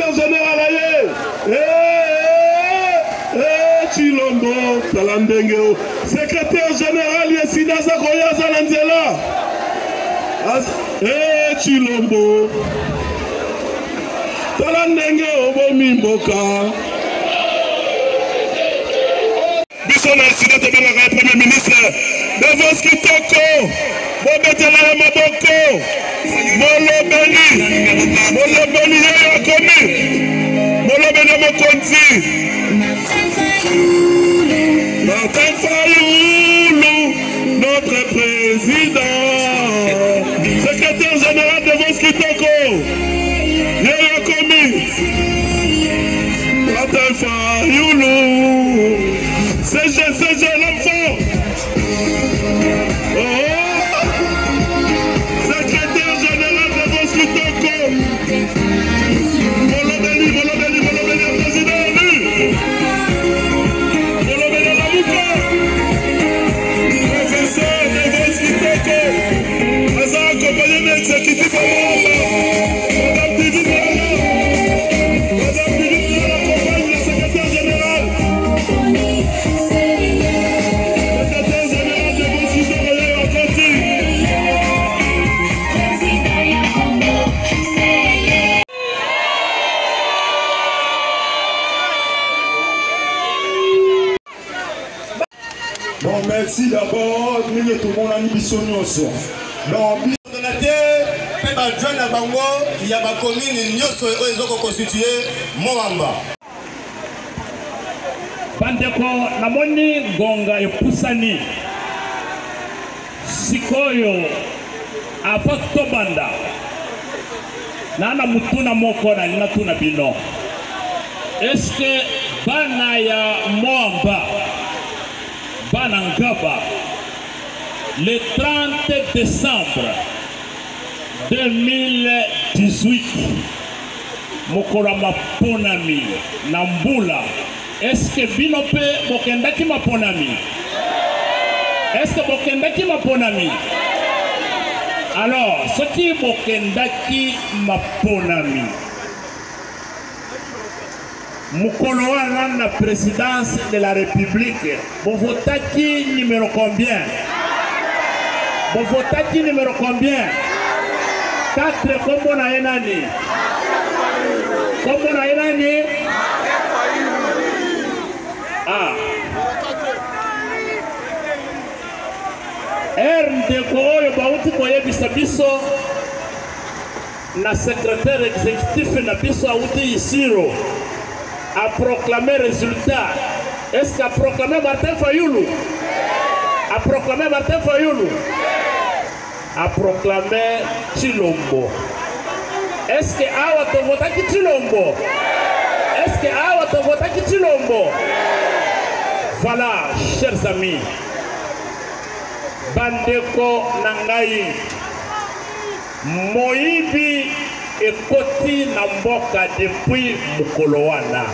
secrétaire général aye. Chilombo talandenge. Secrétaire général yesida zakoya zalanzela. Chilombo talandenge obomi mboka. Biso na sida te banga premier ministre Devos Kitoko. Bobetela ya maboko. Molobeli ya komi. Molobeli mokonzi. Martin Fayoulou, notre président, secrétaire général de Devos Kitoko, Yaya Komi, Martin Fayoulou, CG, l'enfant, secrétaire général de Devos Kitoko, Molobeli, président élu. Bon, merci d'abord, nous tout le monde a une mission. Donc, donateur, Peba John Abango, il y a ma commune, Nyoso et Oezoko constitué, Moamba. Bandeko, namoni gonga epusani. Sikoyo, afakto banda. Nana mutuna moko na nina tuna bino. Est-ce que bana ya Moamba? Banangaba, le 30 décembre 2018, Mokorama Ponami, Nambula, est-ce que Binope Bokendaki ma Ponami? Est-ce que Bokendaki ma Ponami? Alors, ce qui Bokendaki ma Ponami, Mukoloana la présidence de la République. Vous votez qui numéro combien? Vous votez qui numéro combien? 4 comme on a un année. Comme on a un année. Ah. RDKO Bauti Koye Bisabiso. Na secrétaire exécutif na biso Aouti Isiro. A proclamé résultat. Est-ce qu'a proclamé Martin Fayoulou? A proclamé Martin Fayoulou? A proclamé Chilombo. Est-ce que Awa te vota qui Chilombo? Est-ce que Awa te vota qui Chilombo? Voilà, chers amis. Bandeko Nangaï. Moïbi et Koti Namboka depuis Mukoloana.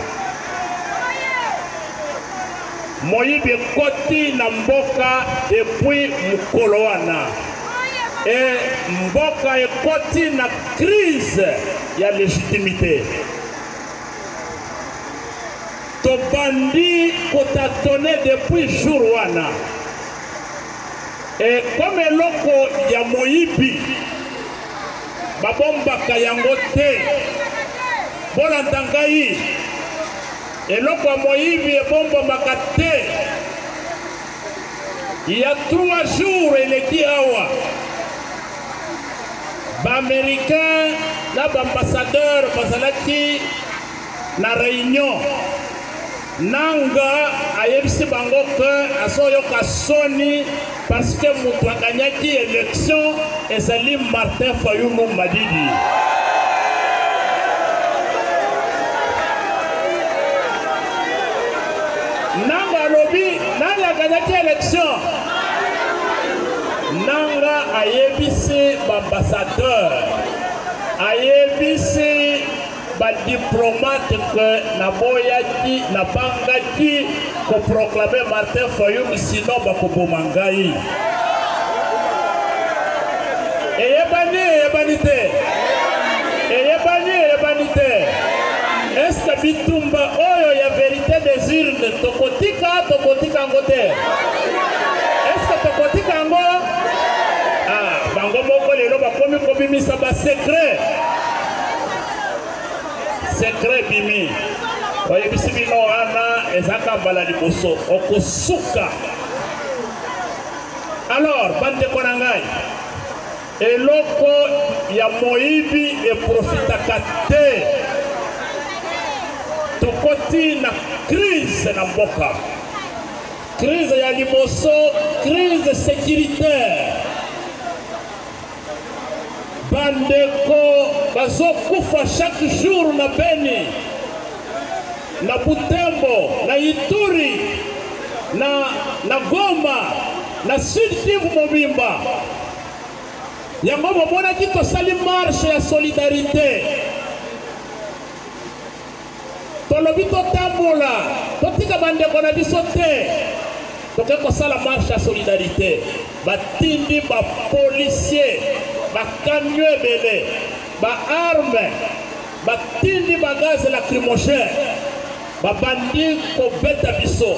Moïbi et Koti Namboka depuis Mukoloana. Et Mboka et Koti na crise, il y a légitimité. Tobandi Kotatone depuis Jourouana. Et comme l'oko y a Moïbi, Babomba Kayangote, Bolantangayi, et l'autre Moïbi et Bomba Makate. Il y a 3 jours, il est dit Awa. L'Américain, l'ambassadeur Bazalaki, la réunion. Nanga a yebisi bango que asoyoka soni parce que mutu akanyaki élection ezali Martin Fayoulou Madidi. Nanga lobi nanga akanyaki élection. Nanga a yebisi ambassadeur a yebisi diplomate que Naboyaki, Nabangaki, pour proclamer Martin Fayoulou, sinon Bakobomangaï. Et Yébani, Yébanité. Et Yébani, Yébanité. bitumba oyo ya vérité des urnes tokotika ngote. Est-ce que tokotika ngo? Ah, bango moko lelo bakomi kobimisa ba secret. Secret bimi. Oye bisibino ana ezaka mbala liboso okosuka. Alors, bande konangai. Eloko ya moibi e profitaka te. Tokoti na crise na mboka. Crise ya liboso, crise sécuritaire. Bandeko bazokufa chaque jour na Beni, na Butembo, na Ituri, na Goma, na Sud Kivu Mobimba. Yango bomona ki tosali marche ya solidarité. Tolobi totambola, totika bandeko na biso te. Toke kosala marche ya solidarité. Batindi ba policier, ba camion ebele, ba arme, batindi ba gaz lacrymogène, ba bandi kobeta biso.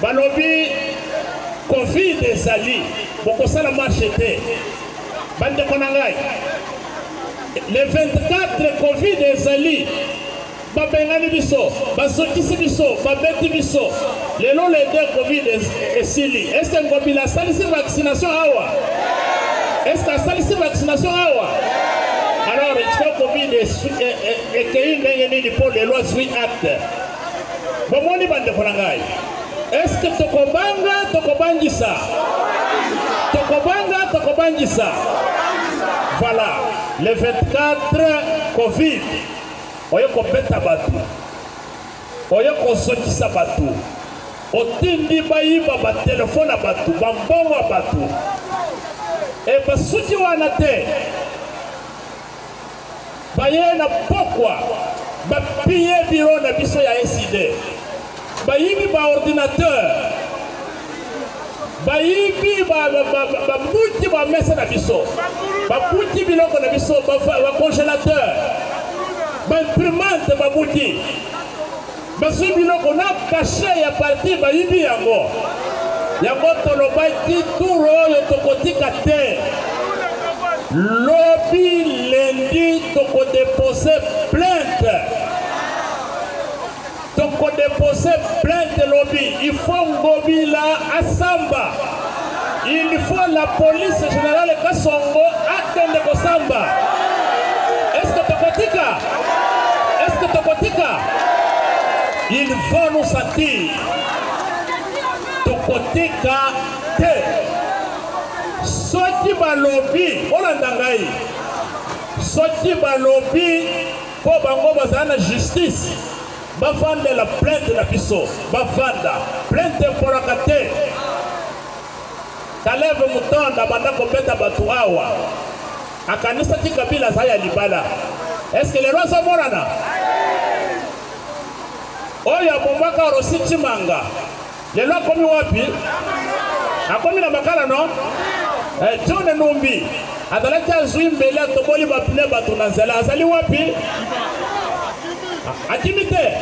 Balobi Covid ezali, bokosala marche te. Bande konangai. Le 24 Covid ezali. Babengani biso, bazokisi biso, babeti biso. Lelo le 2 Covid esili. Est-ce que ngobila salisi vaccination awa? Est-ce que salisi vaccination awa? Alors, il faut Covid et qu'il y ait pour les lois zui acte. Bon, on y va de konangai. Est-ce que tokobanga tokobangisa? Tokobanga tokobangisa. Voilà, le 24 Covid. Oye kobeta batu. Oye kosokisa batu. Otindi bayiba ba telefone batu, bambongo batu. E basuki wana te. Baye na pokwa. Ba piye biro na biso ya SID. Bayibi ba ordinateur. Bayibi ba buti ba mesa na biso. Ba buti biloko na biso ba congélateur. Ba imprimante ba buti. Basu biloko na caché ya parti bayibi yango. Yango tolobaki turo yo tokotika te. Lobby lundi toko déposer plainte. Toko déposer plainte lobby. Il faut ngobila asamba. Il faut la police générale Kasongo attendre kosamba. Est-ce que tokotika? Est-ce que tokotika? Ils vont nous sentir. Tokotika te. Soti balobi, olandangai. Soti balobi, po bango bazana justice. Bafande la plainte na biso. Bafanda. Plainte pour akate. Kaleve mutonda banda kopeta batu awa. Akanisa tikabila zaya libala. Est-ce que les rois sont morana? Oya bombaka rosi chimanga. Les lois komi wapi? Akomi na makala no? John Numbi. Adalaki azui mbele atoboli bapine batu na nzela. Azali wapi? Akimite.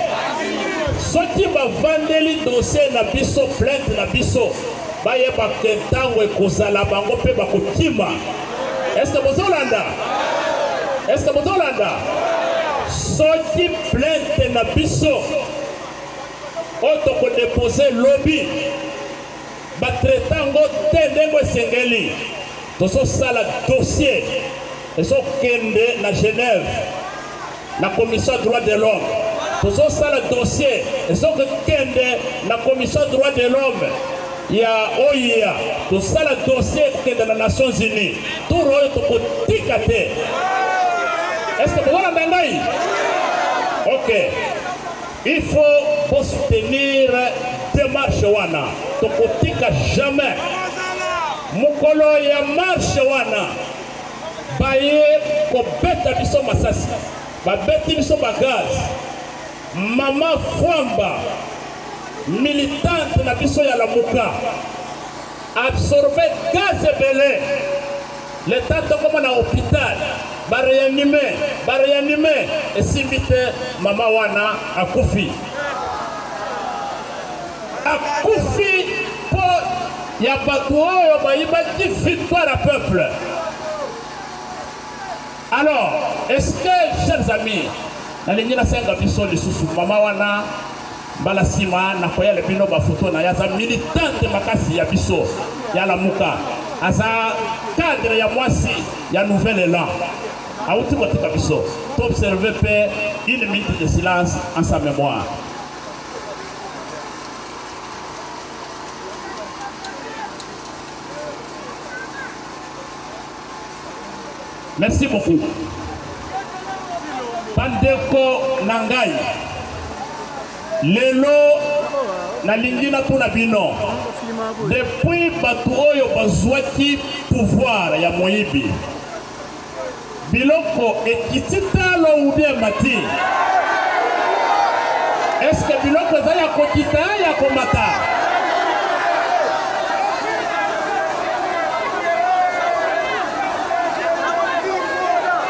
Soki bavandeli dossier na biso, plainte na biso. Baye bakentango ekozala bango pe bakokima. Est-ce que bozolanda? Est-ce que bozolanda? Soki plainte na biso. Oto ko déposer lobby. Batretango tendengo sengeli. Toso sala dossier. Eso kende na Genève. La commission des droits de l'homme. Toso sala dossier. Eso kende na commission des droits de l'homme. Ya OIA. Toso sala dossier kende na Nations Unies. Tout royo toko tikate. Est-ce que vous avez un ok. Il faut soutenir démarche wana. Tokotika jamais. Mukolo ya marche wana. Baye ko beta biso masasi. Ba beti biso bagaz. Mama Fwamba militante na biso ya Lamuka. Absorber gaz belé. L'état comme na hôpital. réanimé et s'invite Mama Wana à Koufi. À Koufi, pour il y a une victoire à peuple. Alors, est-ce que, chers amis, dans les Mama Wana, Balasima, Nakoya le bino bafoto na yaza militante makasi ya biso ya la muka aza cadre ya mwasi ya nouvel élan auti botika biso to observer pe une minute de silence en sa mémoire. Merci beaucoup. Pandeko Nangai lelo na lingina tuna bino depuis batu oyo bazwaki pouvoir ya moyibi biloko ekitita lo ubie mati. Est-ce que biloko za ya kokita ya komata?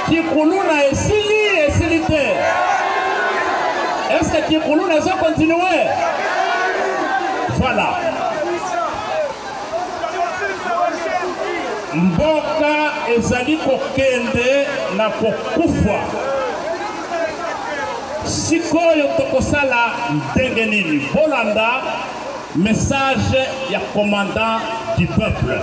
Kikuluna esili te. Est-ce que Kikuluna va continuer? Voilà. Mboka ezali kokende na kokufa. Sikoyo tokosala ndenge nini? Bolanda message ya commandant du peuple.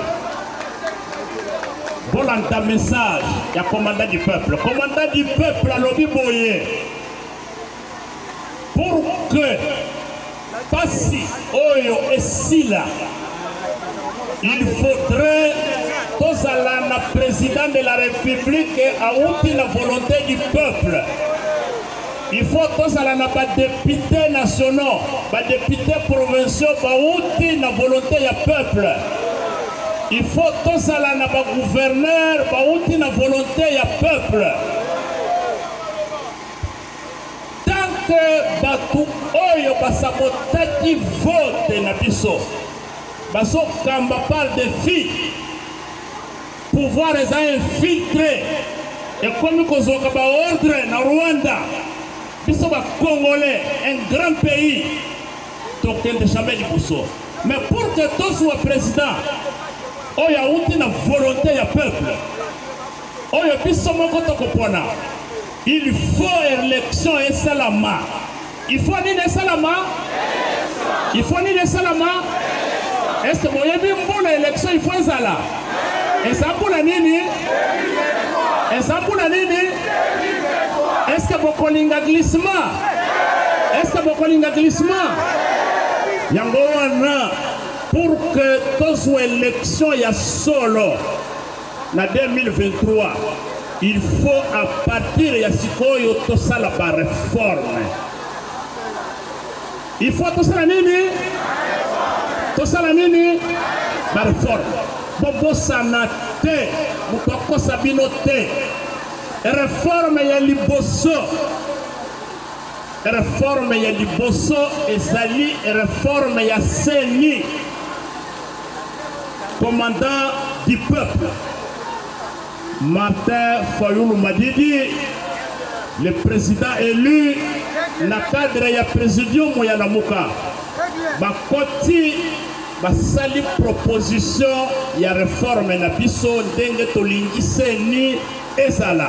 Bolanda message ya commandant du peuple. Commandant du peuple a lobi boye. Pour que Passi Oyo et Sila, il faudrait que la président de la République ait la volonté du peuple. Il faut que les députés nationaux, les députés provinciaux aient la volonté du peuple. Il faut que les gouverneurs aient la volonté du peuple. Que batu oyo basabotaki vote na biso baso kamba par des filles pouvoir les infiltrer et comme kozoka ba ordre na Rwanda biso ba Congolais un grand pays donc de jamais liboso mais pour que tout soit président oyo auti na volonté ya peuple oyo biso moko tokopona. Il faut élection et salama. Il faut ni les salama. Il faut ni les salama. Est-ce que vous avez vu l'élection? Il faut un sala. Et ça pour la nini? Et ça pour la nini? Est-ce que vous collez un glissement? Est-ce que vous collez un glissement? Yangoana pour que toute élection y a solo. En 2023. Il faut à partir de Sikoyo tout ça la réforme. Il faut tout ça la nini? Tout ça la nini? La réforme. Bobo sanate, Bobo sabinote. Réforme ya liboso. Réforme ya liboso ezali réforme ya seni. Commandant du peuple. Martin Fayoulou Madidi, le président élu, na cadre ya présidium ya Lamuka, bakoti basali proposition ya réforme na biso ndenge tolingi seni ezala.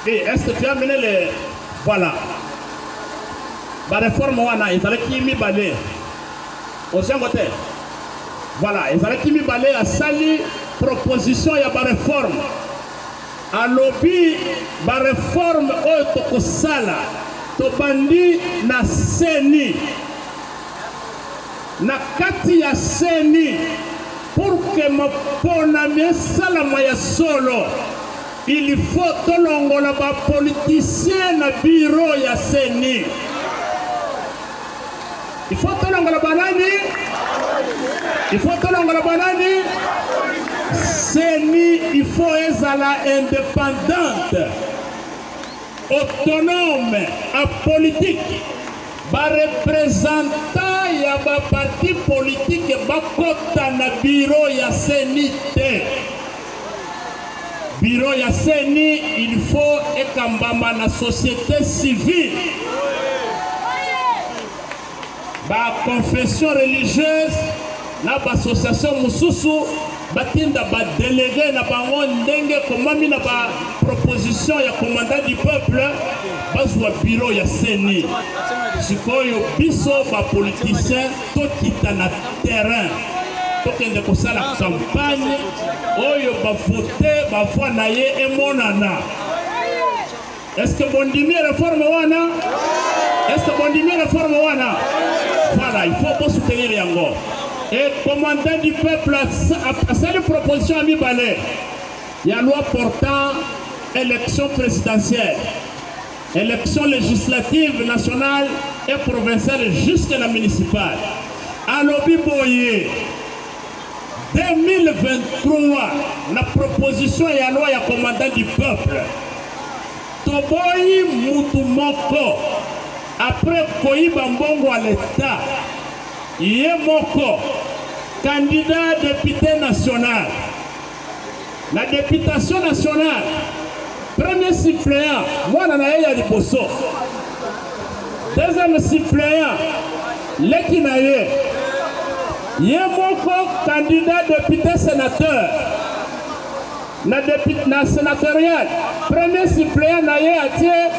Et est-ce que tu as mené les voilà. Ba réforme wana ezala kimi balé. On s'en côté. Voilà, ezala kimi balé a sali proposition ya ba réforme. A lobby ba réforme oyo tokosala tobandi na seni na kati ya seni pour que mapona mesalama ya solo il faut tolongola ba politicien na bureau ya seni. Il faut tolongola banani. Il faut tolongola banani. Seni, il faut être indépendante, autonome, apolitique. Ba représentant ya ba parti politique bakota na bureau ya senite. bureau ya seni il faut ekambama na société civile ba confession religieuse na ba association mususu batinda ba délégué na bango ndenge komami na ba proposition ya commandant du peuple bazwa bureau ya seni sikoyo biso ba politicien tokita na terrain tokende kosala campagne oyo bavote bavoi na ye emonana. Est-ce que bondimi réforme wana? Est-ce que bondimi réforme wana? Voilà, il faut pas soutenir yango. Et commandant du peuple a cette proposition à mi-balai. Il y a une loi portant élection présidentielle, élection législative nationale et provinciale jusqu'à la municipale. À l'Obi Boye 2023, la proposition et la loi ya commandant du peuple. Toboyi Mutumoko, après Koyiba Mbongo à l'État, Yemoko, candidat député national. La députation nationale, premier suppléant, moi Nanaïa de Bosso. Deuxième suppléant, Lekinaye. Yemoko, candidat député sénateur. Na sénatorial, premier suppléant Naye Atie,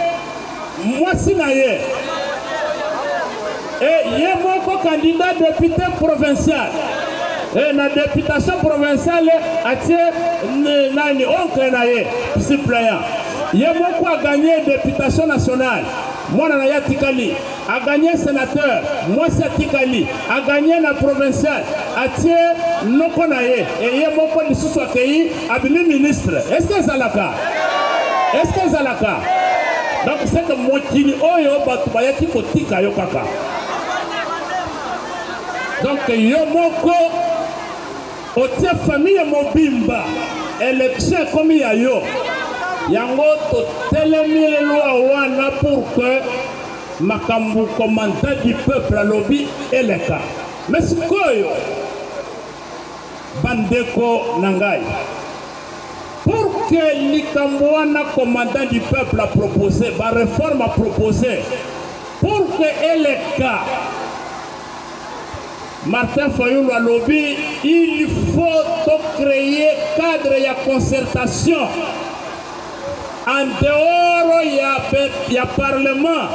Mwasi Naye. Et Yemoko, candidat député provincial. Et la députation provinciale Atie Nani Oncle Naye, suppléant. Yemoko a gagné députation nationale. Moi Naya Tikali a gagné sénateur, moi c'est Tikali a gagné la provinciale, Atie Nokonaye et Yemoko Nisusu Akei a bimi ministre. Est-ce que c'est le cas? Est-ce que c'est le cas? Donc c'est que Motini Oyo Batubayaki Kotika Yokaka. Donc Yomoko Otie famille Mobimba, élection comme Yayo. Yango to telemi loi wana pour que makambu commandant du peuple à lobby eleka. Mais sikoyo bandeko nangai pour que likambo wana commandant du peuple a proposé, ba réforme a proposé pour que eleka Martin Fayulu à lobby, il faut créer cadre et concertation. En dehors, il y a parlement.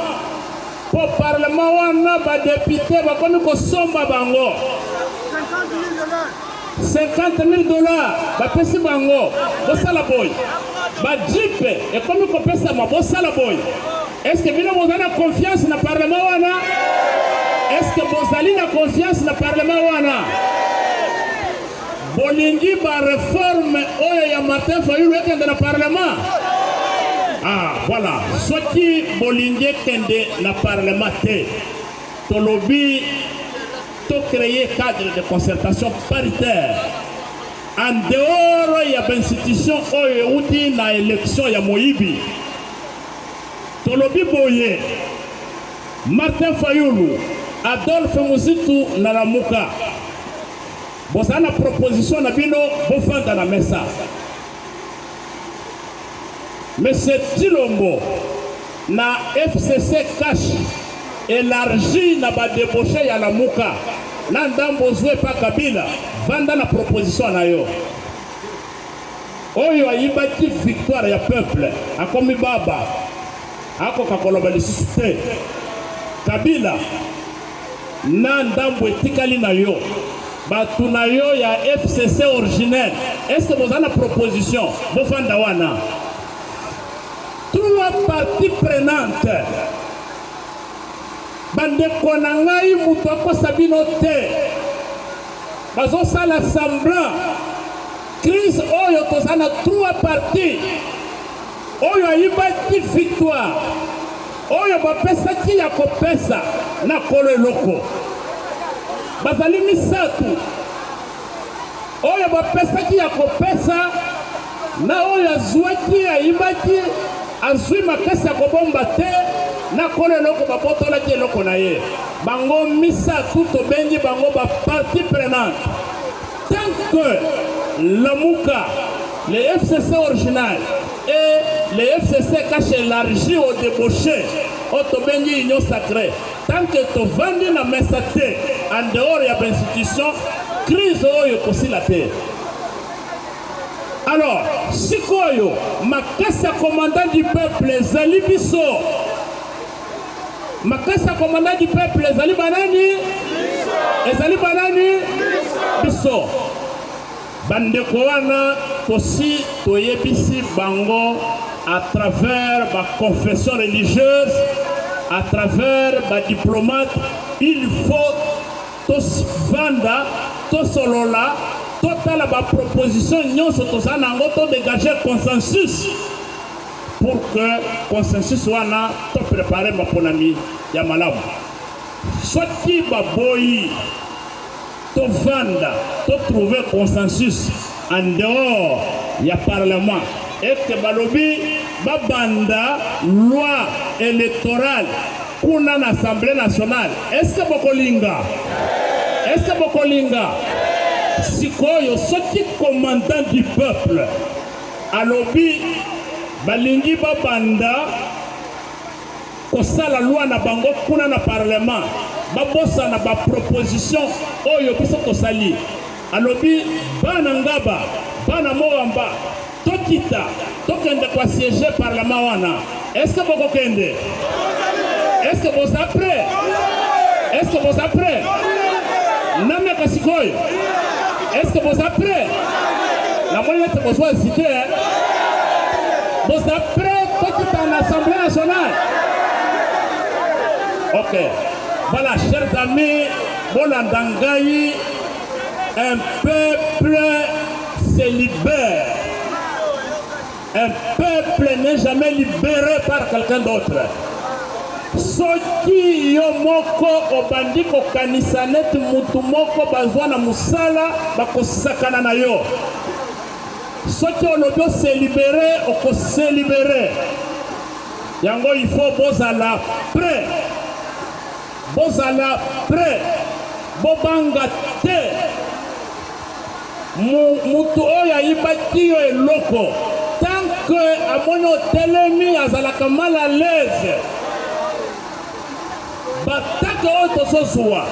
Pour parlement, on a des députés, comme nous sommes bango. 50 000 dollars, c'est bango. Bosalaboy. Jeep, et comme nous comptons ça, Bosalaboy. Est-ce que vous avez confiance dans le parlement? Est-ce que vous avez confiance dans le parlement? Bolingi ba réforme, oyo ya Martin Fayulu est dans le parlement. Ah, voilà. Ce qui Bolingue kende na parlement to lobby to créer cadre de concertation paritaire. En dehors, il y a une institution qui na élection ya Moïbi. To lobby Boye, Martin Fayulu, Adolphe Muzitu na Lamuka. Vous avez une proposition na bino, vous faites dans la messa. Mais c'est Tilombo, na FCC cash, élargi na ba débauché ya la Mouka, na ndambo zwe pa Kabila, vanda la proposition na yo. Oyo ayibaki victoire ya peuple, akomi baba, ako kakoloba lisusu Kabila, na ndambo etikali na yo. Batu na yo ya FCC originel. Est-ce que vous avez une proposition? Vous faites wana. Trois parties prenantes. Bande konangai mutoko sabino te. Bazo sala semblant. Crise oyo tozana trois parties. Oyo ayibaki victoire. Oyo bapesa ki ya kopesa na kolo eloko. Bazali misatu. Oyo bapesa ki ya kopesa na oyo azwaki ya ibaki azwi makasi ya kobomba te na kolo eloko bapotola ki eloko na ye. Bango misatu tobengi bango ba partie prenante. Tant que Lamuka les FCC original et les FCC cache élargi au débauché, au tobengi union sacrée. Tant que tu vendu na mesate en dehors de l'institution, crise aussi la paix. Alors, si koyo, ma casse commandant du peuple, Zali Bisso, ma casse commandant du peuple, Zali Banani, Zali Banani, Bisso. Bandeko wana aussi toyebisi bango à travers ma confession religieuse, à travers ma diplomate, il faut tous vanda, tous solola, total la proposition nous tous en dégager consensus pour que consensus soit là, to préparer ma ponami ya malamu. Soit qui baboyi to vanda, to trouver consensus en dehors du Parlement et que balobi babanda loi électorale pour l'Assemblée nationale. Est-ce que bokolinga? Est-ce que bokolinga? Si koyo soti commandant du peuple alobi balingi babanda kosala loi na bango kuna na Parlement. Babosa na ba proposition oyo biso kosali alobi bana ngaba bana moamba tokita tokende kwa siéger parlement wana. Est-ce que boko kende? Est-ce que vous êtes prêts? Est-ce que vous êtes prêts? Namé kasikoyo. Est-ce que vous êtes prêts? La moyenne est besoin de citer. Vous êtes prêts tokita en Assemblée nationale? Ok. Voilà, chers amis, Bolandangaï, un peuple se libère. Un peuple n'est jamais libéré par quelqu'un d'autre. Soki yomoko obandiko kanisanet mutumoko bazwana musala bakosakana na yo. Soki olobio se libérer, oko se libérer. Yango il faut bozala prêt. Bozala prêt, bobanga te, mutu oya ibaki yo eloko, tant que amono telemi azalaka mal à l'aise, batake oyo tosozwa,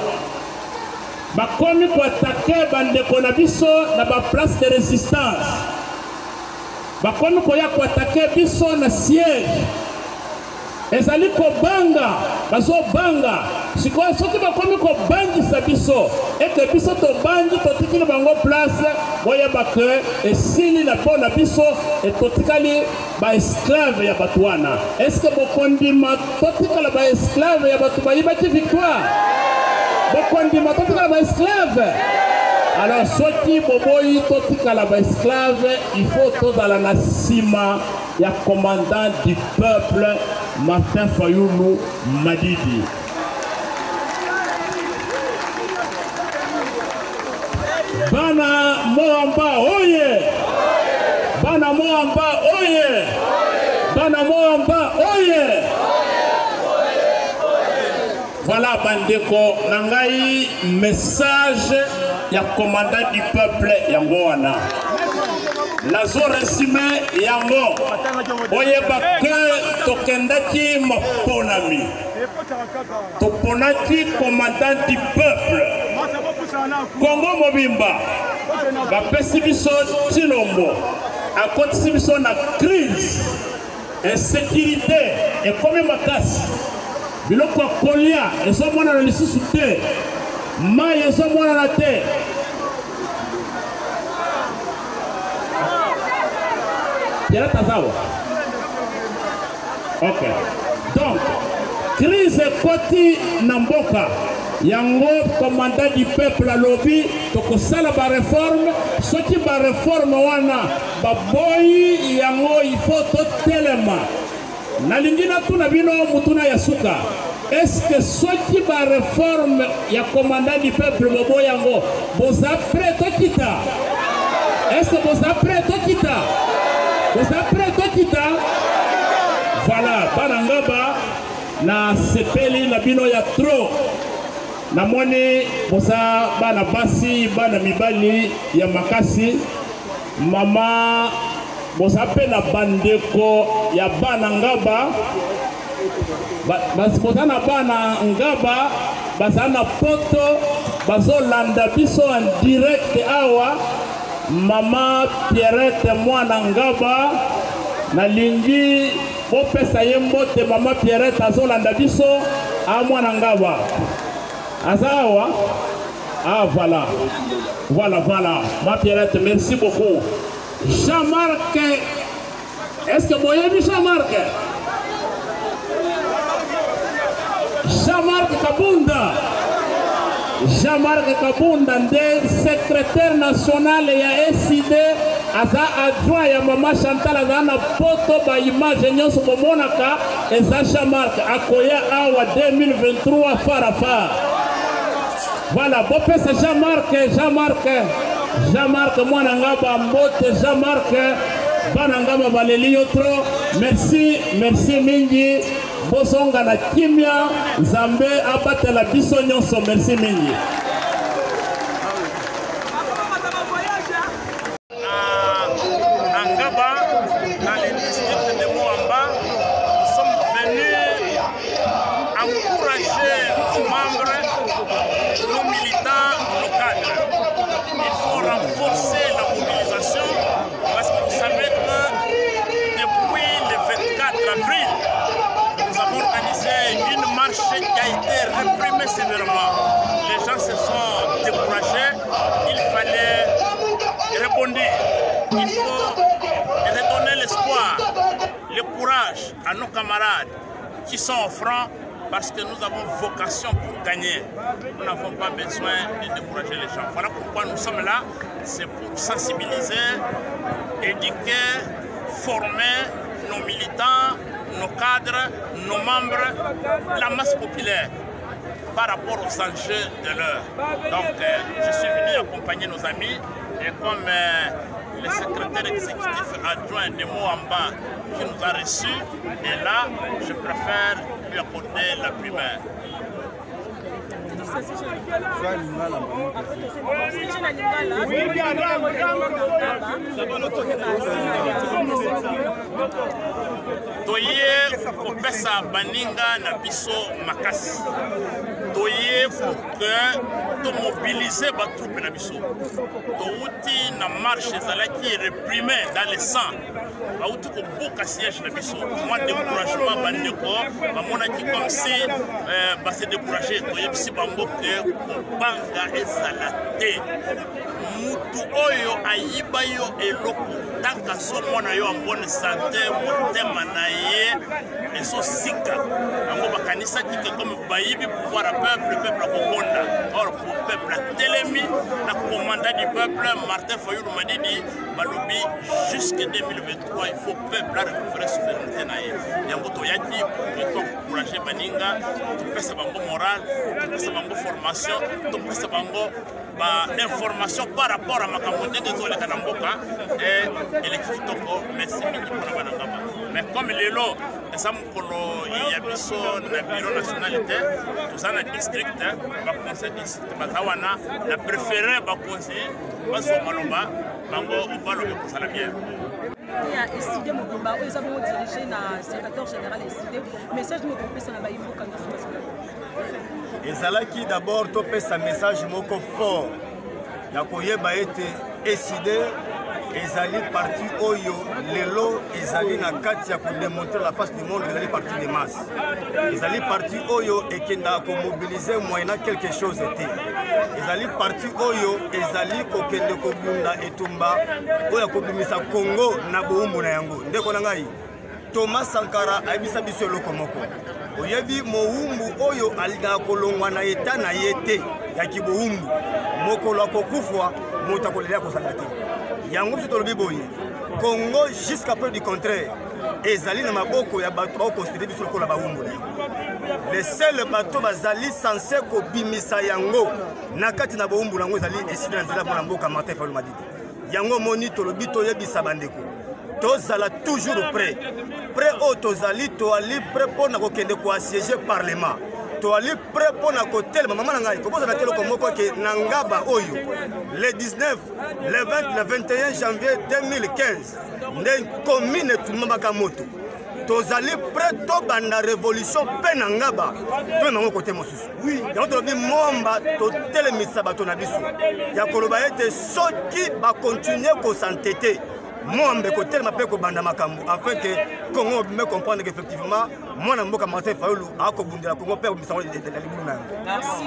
bakomi ko attaquer bandeko na biso na ba place de résistance, bakomi ko ya ko attaquer biso na siège. Ezali ko banga, bazo banga. Sikoyo soki bakomi ko bangi sa biso, et que biso to bangi to tikili bango place, boya bakre esili na pona biso et to tikali ba esclave ya batuana. Est-ce que bokondima to tikala ba esclave ya batu ba yibaki victoire? Bokondima to tikala ba esclave. Alors soki boboyi to tikala ba esclave, il faut to dans la sima ya commandant du peuple Martin Fayoulou Madidi. Bana Moamba oye! Bana Moamba oye! Bana Moamba oye! Voilà bandeko nangai message ya commandant du peuple yangoana. Lazo resime yango oyeba ke tokendaki maponami toponaki commandant du peuple Congo Mobimba bapesi biso Chilombo akotisi biso na crise insécurité ekomi makasi biloko ya kolia ezomonana lisusu te mai ezomonana te. Ok. Donc, crise koti namboka. Yango commandant du peuple à lobby, toko sala ba réforme, soki ba réforme wana, ba boy yango il faut to telema. Nalingina tuna bino mutuna yasuka. Est-ce que soki ba réforme ya commandant du peuple bobo yango, boza prêt to kita? Est-ce que boza prêt to kita? Vous êtes prêts, Tokita? Voilà, Banangaba, na sepeli na bino ya trop. Na moni, bosa bana basi, bana mibali ya makasi. Mama bosape na bandeko ya bana ngaba boza na bana ngaba baza na poto bazolanda biso en direct awa. Mama Pierrette mwana ngaba nalingi bopesa ye mbote. Mama Pierrette azolanda biso a mwana ngaba aza awa. Ah voilà, voilà. Ma Pierrette, merci beaucoup. Jean-Marc, est-ce que vous avez Jean-Marc? Jean-Marc Kabunda. Jean-Marc Kabunda, secrétaire national et SID, aza adjoint ya Mama Chantal aza na poto ba image nyonso bomonaka eza Jean-Marc akoya awa 2023 farafa. Voilà, bon c'est Jean-Marc mwana ngaba mbote Jean-Marc bana ngaba baleli yotro. Merci mingi. Bosonga na kimia Nzambe abatela biso nyonso. Merci mingi. Ngaba, dans le district de Moamba, nous sommes venus encourager nos membres, nos militants, nos cadres. Il faut renforcer la mobilisation parce que vous savez que depuis le 24 avril, nous avons organisé une marche qui a été réprimée sévèrement. Les gens se sont découragés, il fallait répondre. Il faut redonner l'espoir, le courage à nos camarades qui sont au front parce que nous avons vocation pour gagner. Nous n'avons pas besoin de décourager les gens. Voilà pourquoi nous sommes là. C'est pour sensibiliser, éduquer, former nos militants, nos cadres, nos membres, la masse populaire par rapport aux enjeux de l'heure. Donc, je suis venu accompagner nos amis et comme le secrétaire exécutif adjoint de Moamba qui nous a reçus est là, je préfère lui accorder la primaire. Toye kopesa baninga na biso makasi. Toye pour que to mobiliser ba troupe na biso. Touti na marche ezalaki réprimé dans le sang. Ba uti ko boka siège na biso. Moi découragement bandeko ba monaki comme si ba se décourager toye bisi bango que banga ezalate. Mutu oyo ayiba yo eloko taka so mona yo en bonne santé motema na ye eso sika ngo bakanisa kike comme bayibi pouvoir à peuple a kokonda. Or pour peuple a telemi na commandant du peuple Martin Fayulu Madidi balobi jusqu'en 2023 il faut peuple récupérer souveraineté na ye yango to yaki pour encourager baninga to pesa bango moral to pesa bango formation to pesa bango ba information par rapport à makambo ndenge ezoleka na mboka et elekitoko. Merci mingi mpona bana ngaba. Mais comme lelo eza mokolo ya biso na bureau national te toza na district bakonse district baza wana na préféré bakonse bazwa maloba bango balobi kosala bien. SID Mobimba, ils avons dirigé le secrétaire général SID. Message nous propose na bayimbo quand nous sommes. Ezalaki d'abord topé sa message moko fort. Ya koyeba ete SID ezali parti oyo lelo ezali na kati ya démontrer la face du monde ezali parti de masse. Ezali parti oyo ekenda ko mobiliser moyena quelque chose ete. Ezali parti oyo ezali kokende ko bunda etumba oyo ko bimisa Congo na boumbu na yango. Ndeko na ngai Thomas Sankara ayebisa biso loko moko. Oyebi moumbu oyo alina kolongwa na eta na yete ya kiboumbu. Mokolo akokufwa moto akolelela kosala te. Yango biso tolobi boye. Congo jusqu'à preuve du contraire ezali na maboko ya bato ba considérer biso lokola baumbu. Les seuls bateaux bazali censé ko bimisa yango na kati na boumbu nango ezali esida nzela pour mboka Martin Fayulu Madidi. Yango moni tolobi toyebisa bandeko. Tozala toujours prêt. Prêt au tozali to ali prêt pour na kokende ko assiéger parlement. toali prêt pour na kotel maman na ngai koboza na telo komoko ke nangaba oyo le 19 le 20 le 21 janvier 2015 nde commune tumaka moto tozali prêt to banda révolution pe nangaba to nango côté mosusu donc to bi momba to telemisa bato na biso ya koloba ete soki ba continuer ko s'entêter Moi, côté ma paix banda makambo afin que Congo me comprendre qu'effectivement moi na mboka Martin Fayulu a ko bundela Congo père bisango de la libuna. Merci.